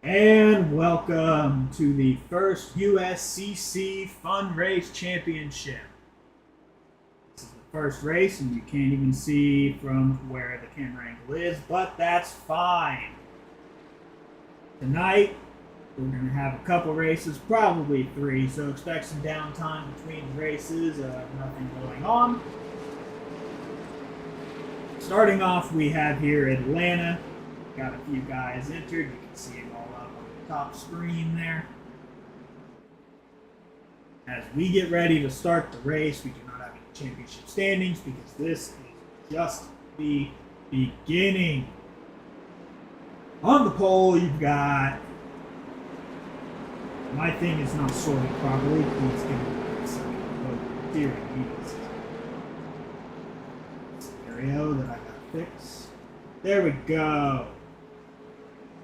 And welcome to the first USCC Fun Race Championship. This is the first race, and you can't even see from where the camera angle is, but that's fine. Tonight, we're going to have a couple races, probably three, so expect some downtime between races, nothing going on. Starting off, we have here Atlanta. Got a few guys entered. You can see them all up on the top screen there. As we get ready to start the race, we do not have any championship standings because this is just the beginning. On the pole, you've got... My thing is not sorted properly. Please give me a second. Steering wheels. Scenario that I got fixed. There we go.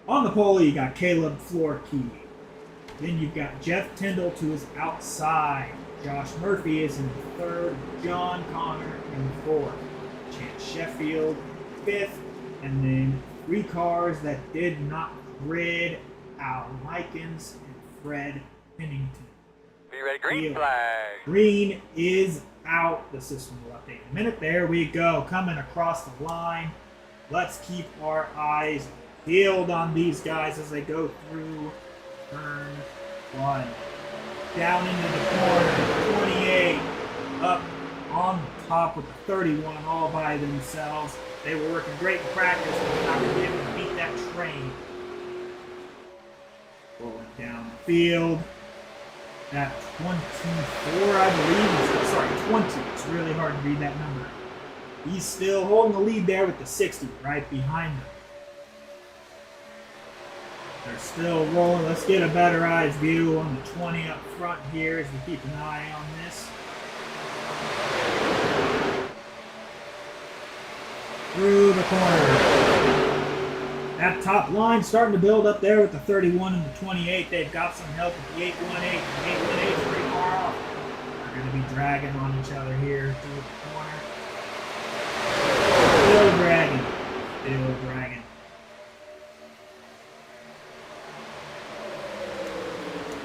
On the pole, you got Caleb Florkey. Then you've got Jeff Tyndall to his outside. Josh Murphy is in third. John Connor in fourth. Chance Sheffield fifth. And then three cars that did not grid: Al Likens and Fred Pennington. Be ready, green flag. Green is out. The system will update in a minute. There we go. Coming across the line. Let's keep our eyes peeled on these guys as they go through turn one. Down into the corner, 28 up on top with the 31 all by themselves. They were working great in practice, but they're not going to be able to beat that train. Rolling down the field. That 24, I believe, sorry, 20. It's really hard to read that number. He's still holding the lead there with the 60 right behind him. They're still rolling. Let's get a better eyes view on the 20 up front here as we keep an eye on this. Through the corner. That top line starting to build up there with the 31 and the 28. They've got some help with the 818. The 818 is pretty far off. They're going to be dragging on each other here through the corner. Still dragging. Still dragging.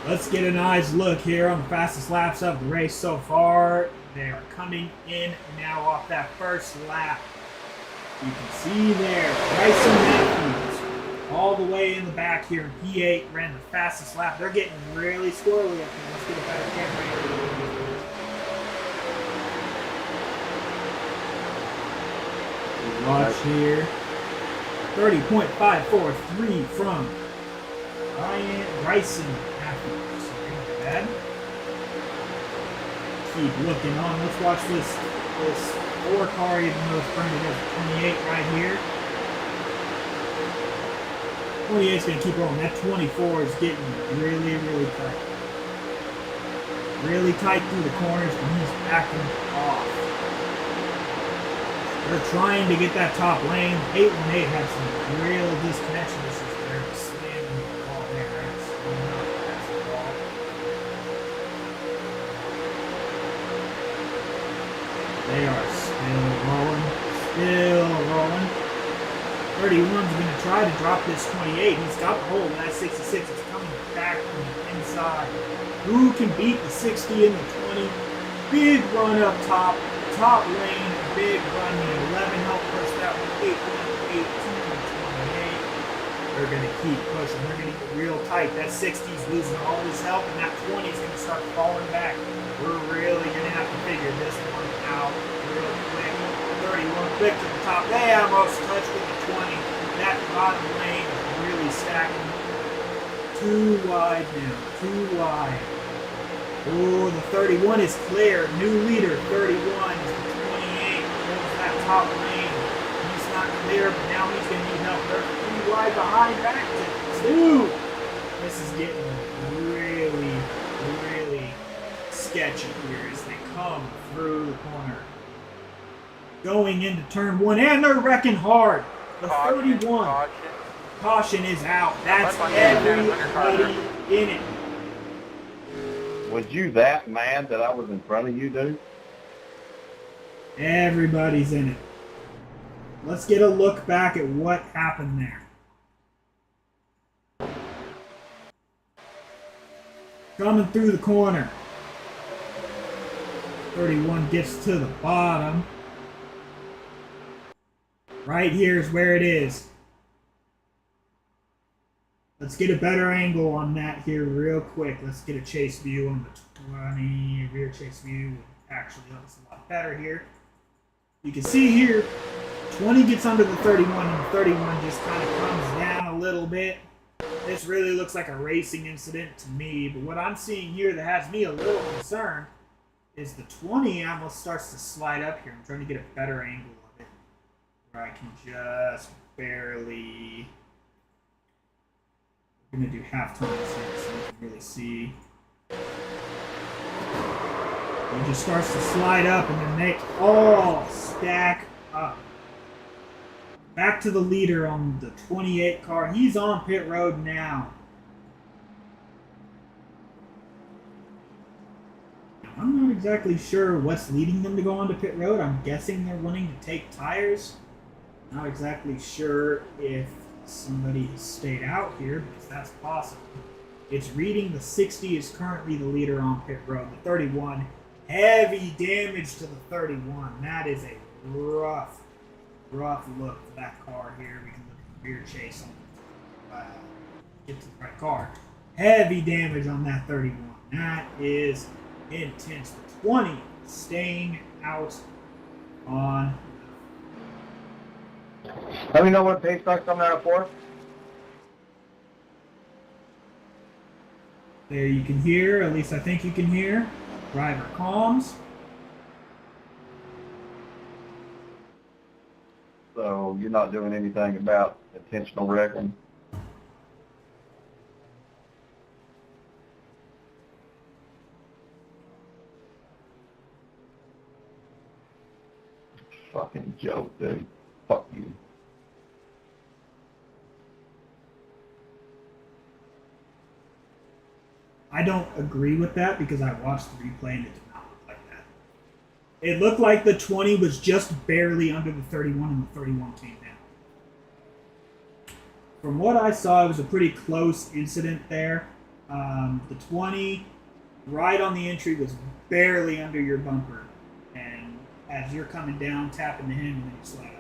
Let's get an eyes look here on the fastest laps of the race so far. They are coming in now off that first lap. You can see there, Bryson Matthews all the way in the back here in P8 ran the fastest lap. They're getting really squirrely up here. Let's get a better camera angle. Watch here. 30.543 from Bryson Matthews. Sorry, bad. Keep looking on. Let's watch this 4 car, even though it's printed as 28 right here. 28 is going to keep rolling. That 24 is getting really, really tight. Really tight through the corners, and he's backing off. They're trying to get that top lane. 818 had some real disconnection issues there. Slamming the ball there. That's not past the ball. They are still rolling. Still rolling. 31's going to try to drop this 28. He's got the hold of that 66. It's coming back from the inside. Who can beat the 60 and the 20? Big run up top. Top lane, big run. The 11 help push that one. 8, 1, 8, 2, 28. They're going to keep pushing. They're going to get real tight. That 60's losing all his help, and that 20's going to start falling back. We're really going to have to figure this one out real quick. 31 quick to the top. They almost touched with the 20. That bottom lane is really stacking. Too wide now. Too wide. Oh, the 31 is clear. New leader, 31. 28 holds that top lane. He's not clear, but now he's going to need help. They're pretty wide behind back to 2. This is getting really, really sketchy here as they come through the corner. Going into turn 1, and they're wrecking hard. The 31. Caution is out. That's everybody in it. Was you that mad that I was in front of you, dude? Everybody's in it. Let's get a look back at what happened there. Coming through the corner. 31 gets to the bottom. Right here is where it is. Let's get a better angle on that here real quick. Let's get a chase view on the 20. Rear chase view will actually help us a lot better here. You can see here, 20 gets under the 31 and the 31 just kind of comes down a little bit. This really looks like a racing incident to me, but what I'm seeing here that has me a little concerned is the 20 almost starts to slide up here. I'm trying to get a better angle of it where I can just barely... We're going to do half times here so you can really see. It just starts to slide up and then they all stack up. Back to the leader on the 28 car. He's on pit road now. I'm not exactly sure what's leading them to go onto pit road. I'm guessing they're wanting to take tires. Not exactly sure if somebody has stayed out here, because that's possible. It's reading the 60 is currently the leader on pit road. The 31, heavy damage to the 31. That is a rough look for that car here. We can look at the rear chase on get to the right car. Heavy damage on that 31. That is intense. The 20 staying out on. Let me know what pace stock's coming out of for. There you can hear, at least I think you can hear, driver comms. So you're not doing anything about intentional wrecking? Fucking joke, dude. Fuck you. I don't agree with that because I watched the replay and it did not look like that. It looked like the 20 was just barely under the 31 and the 31 came down. From what I saw, it was a pretty close incident there. The 20 right on the entry was barely under your bumper. And as you're coming down, tapping the him and then you slide up.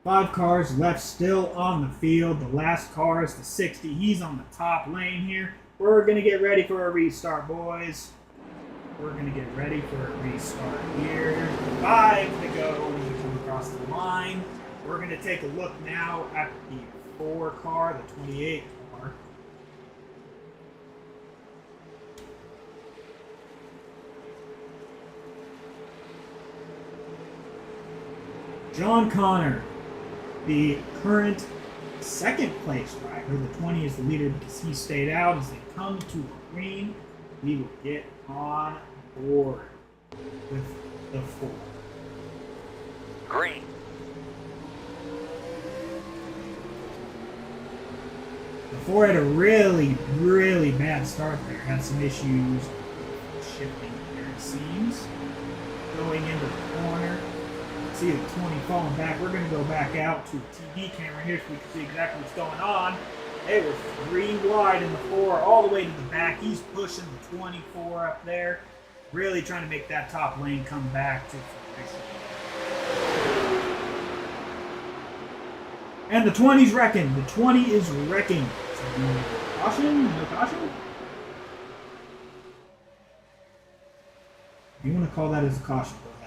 Five cars left still on the field. The last car is the 60. He's on the top lane here. We're going to get ready for a restart, boys. We're going to get ready for a restart here. 5 to go when we come across the line. We're going to take a look now at the 4 car, the 28 car. John Connor, the current second place driver. The 20 is the leader because he stayed out. As they come to the green, we will get on board with the 4. Green. The 4 had a really bad start there. Had some issues shifting there, it seems. Going into the corner. See the 20 falling back. We're going to go back out to a TV camera here so we can see exactly what's going on. They were 3 wide in the 4 all the way to the back. He's pushing the 24 up there. Really trying to make that top lane come back to fruition. And the 20's wrecking. The 20 is wrecking. So, no caution? No caution? If you want to call that as a caution, go ahead.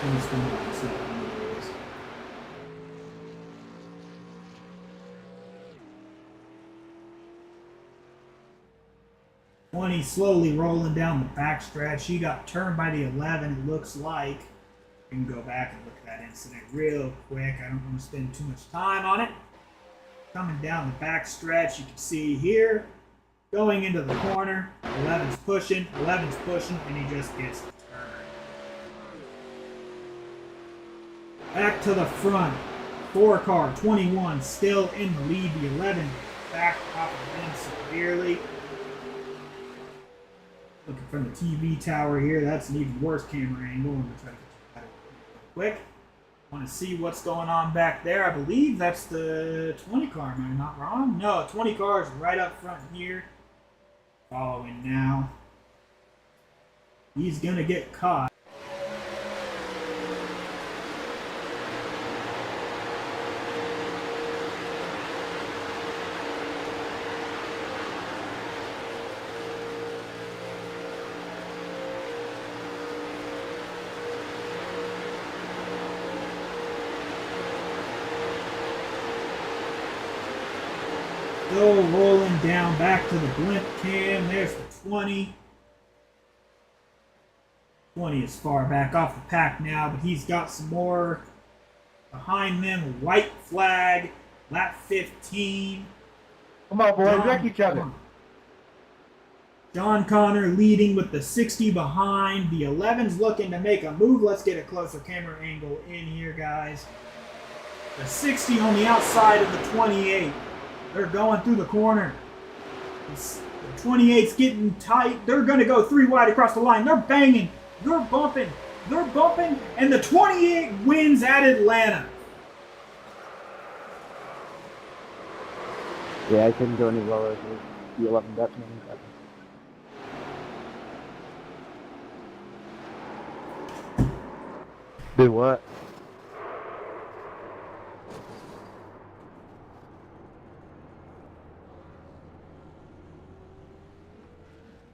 Let me spin it on, see what it is. 20 slowly rolling down the backstretch. He got turned by the 11, it looks like. You can go back and look at that incident real quick. I don't want to spend too much time on it. Coming down the backstretch, you can see here, going into the corner. 11's pushing, and he just gets turned. Back to the front. 4 car, 21, still in the lead. The 11 back off of him severely. Looking from the TV tower here, that's an even worse camera angle. I'm going to try to get that quick. Want to see what's going on back there. I believe that's the 20 car, am I not wrong? No, 20 car is right up front here. Following now. He's going to get caught. Still rolling down back to the blimp cam. There's the 20. 20 is far back off the pack now, but he's got some more behind them. White flag, lap 15. Come on, boys, wreck each other. John Connor leading with the 60 behind. The 11's looking to make a move. Let's get a closer camera angle in here, guys. The 60 on the outside of the 28. They're going through the corner. The 28's getting tight. They're going to go 3 wide across the line. They're banging. They're bumping. They're bumping. And the 28 wins at Atlanta. Yeah, I couldn't go any lower. The 11 got me. Did what?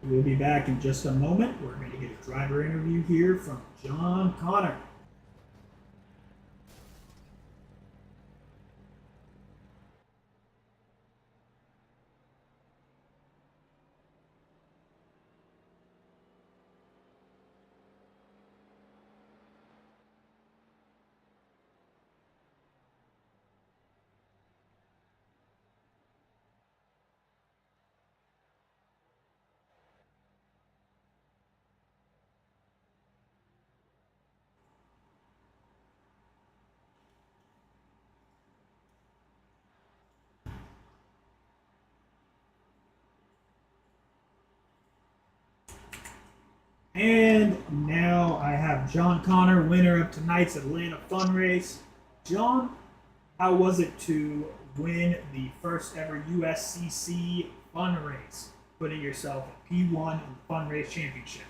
We'll be back in just a moment. We're going to get a driver interview here from John Connor. And now I have John Connor, winner of tonight's Atlanta Fun Race. John, how was it to win the first ever USCC Fun Race, putting yourself at P1 in the Fun Race Championship?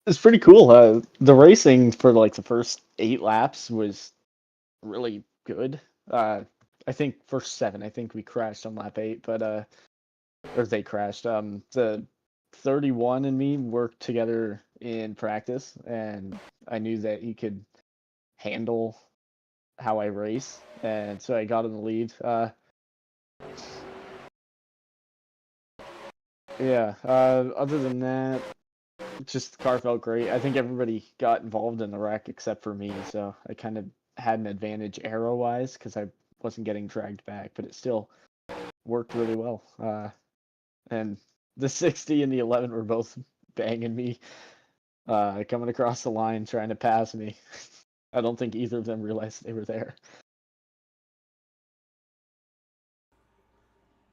It's pretty cool. The racing for like the first 8 laps was really good. I think first 7. I think we crashed on lap 8, but or they crashed. The 31 and me worked together in practice, and I knew that he could handle how I race, and so I got in the lead. Other than that, just the car felt great. I think everybody got involved in the wreck except for me, so I kind of had an advantage aero-wise because I wasn't getting dragged back, but it still worked really well. And the 60 and the 11 were both banging me, coming across the line, trying to pass me. I don't think either of them realized they were there.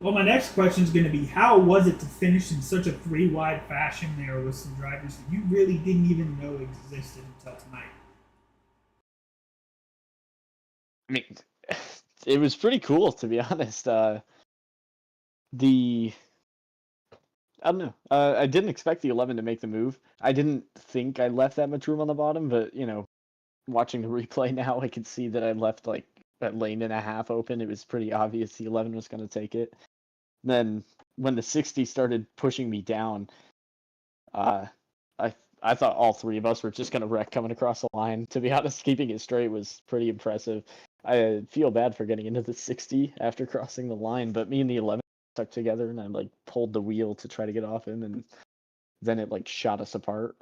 Well, my next question is going to be, how was it to finish in such a 3-wide fashion there with some drivers that you really didn't even know existed until tonight? I mean, it was pretty cool, to be honest. I don't know. I didn't expect the 11 to make the move. I didn't think I left that much room on the bottom, but, watching the replay now, I could see that I left like a lane and a half open. It was pretty obvious the 11 was going to take it. Then when the 60 started pushing me down, I thought all 3 of us were just going to wreck coming across the line. To be honest, keeping it straight was pretty impressive. I feel bad for getting into the 60 after crossing the line, but me and the 11 stuck together, and I like pulled the wheel to try to get off him, and then it like shot us apart.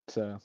So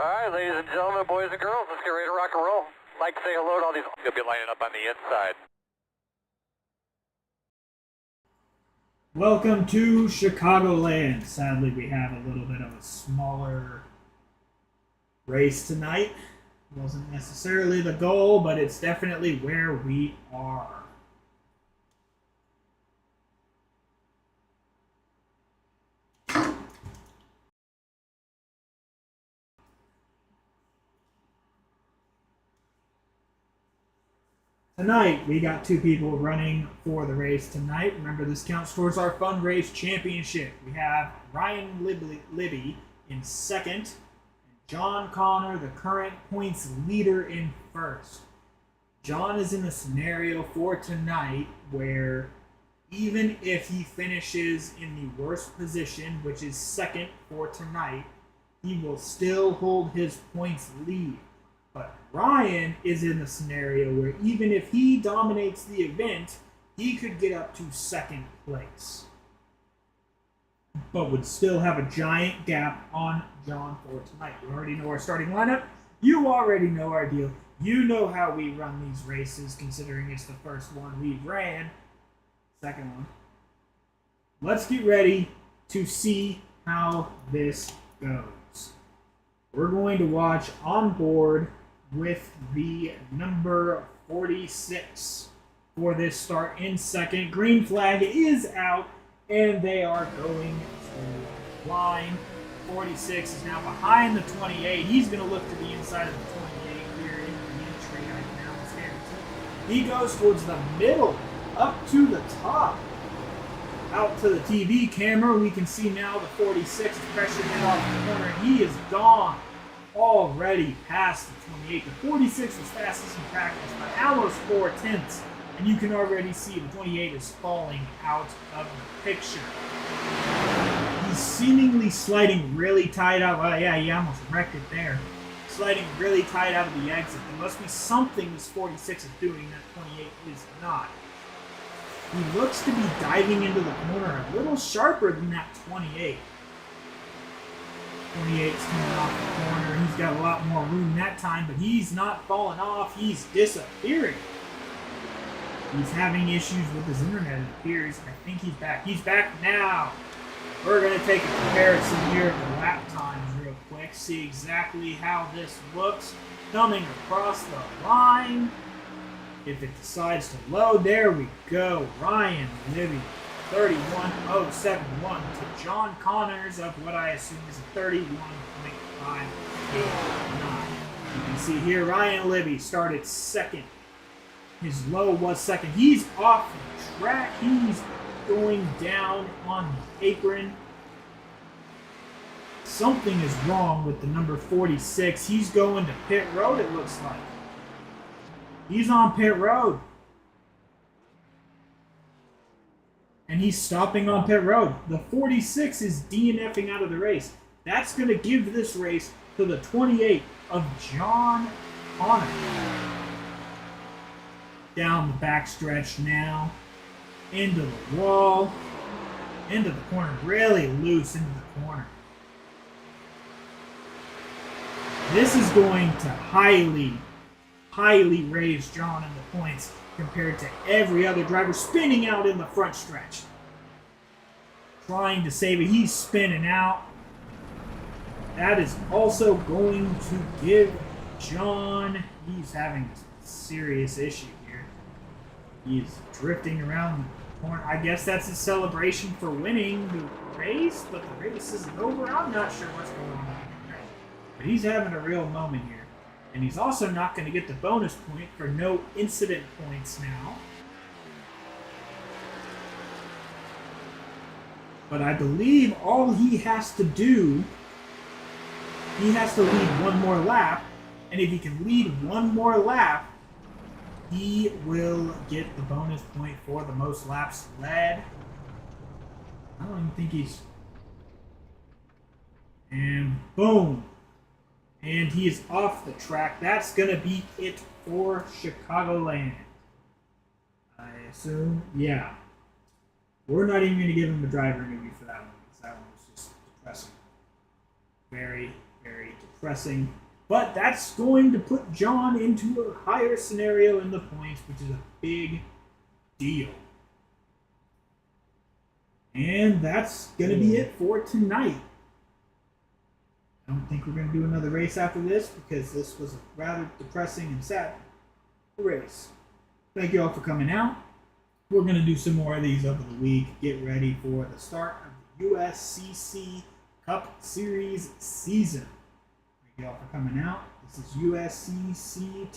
Alright, ladies and gentlemen, boys and girls, let's get ready to rock and roll. Like to say hello to all these. You'll be lining up on the inside. Welcome to Chicagoland. Sadly, we have a little bit of a smaller race tonight. Wasn't necessarily the goal, but it's definitely where we are. Tonight, we got two people running for the race tonight. Remember, this counts towards our Fun Race Championship. We have Ryan Libby in second, and John Connor, the current points leader, in first. John is in a scenario for tonight where even if he finishes in the worst position, which is second for tonight, he will still hold his points lead. But Ryan is in a scenario where even if he dominates the event, he could get up to second place, but would still have a giant gap on John for tonight. You already know our starting lineup. You already know our deal. You know how we run these races, considering it's the first one we ran. Second one. Let's get ready to see how this goes. We're going to watch on board with the number 46 for this start in second. Green flag is out, and they are going to line. 46 is now behind the 28. He's going to look to the inside of the 28 here in the entry right now. He goes towards the middle, up to the top. Out to the TV camera, we can see now the 46 is pressured in off the corner. He is gone already past the 28. The 46 was fastest in practice by almost 4/10, and you can already see the 28 is falling out of the picture. He's seemingly sliding really tight out. Well, yeah, he almost wrecked it there. Sliding really tight out of the exit. There must be something this 46 is doing that 28 is not. He looks to be diving into the corner a little sharper than that 28. 28's coming off the corner. He's got a lot more room that time, but he's not falling off. He's disappearing. He's having issues with his internet, it appears. I think he's back. He's back now. We're going to take a comparison here of the lap times real quick. See exactly how this looks. Coming across the line. If it decides to load, there we go. Ryan Libby. 31.071 to John Connors of what I assume is a 31.589. You can see here Ryan Libby started second. His low was second. He's off the track. He's going down on the apron. Something is wrong with the number 46. He's going to pit road, it looks like. He's on pit road. And he's stopping on pit road. The 46 is DNFing out of the race. That's going to give this race to the 28 of John Connor. Down the backstretch now. Into the wall. Into the corner. Really loose into the corner. This is going to highly raise John in the points compared to every other driver spinning out in the front stretch. Trying to save it. He's spinning out. That is also going to give John, he's having a serious issue here. He's drifting around the corner. I guess that's a celebration for winning the race, but the race isn't over. I'm not sure what's going on. But he's having a real moment here. And he's also not going to get the bonus point for no incident points now. But I believe all he has to do, he has to lead one more lap. And if he can lead one more lap, he will get the bonus point for the most laps led. I don't even think he's... And boom. And he is off the track. That's going to be it for Chicagoland. I assume. Yeah. We're not even going to give him a driver interview for that one, because that one was just depressing. Very, Very depressing. But that's going to put John into a higher scenario in the points, which is a big deal. And that's going to be it for tonight. I don't think we're going to do another race after this because this was a rather depressing and sad race. Thank you all for coming out. We're going to do some more of these over the week. Get ready for the start of the USCC Cup Series season. Thank you all for coming out. This is USCC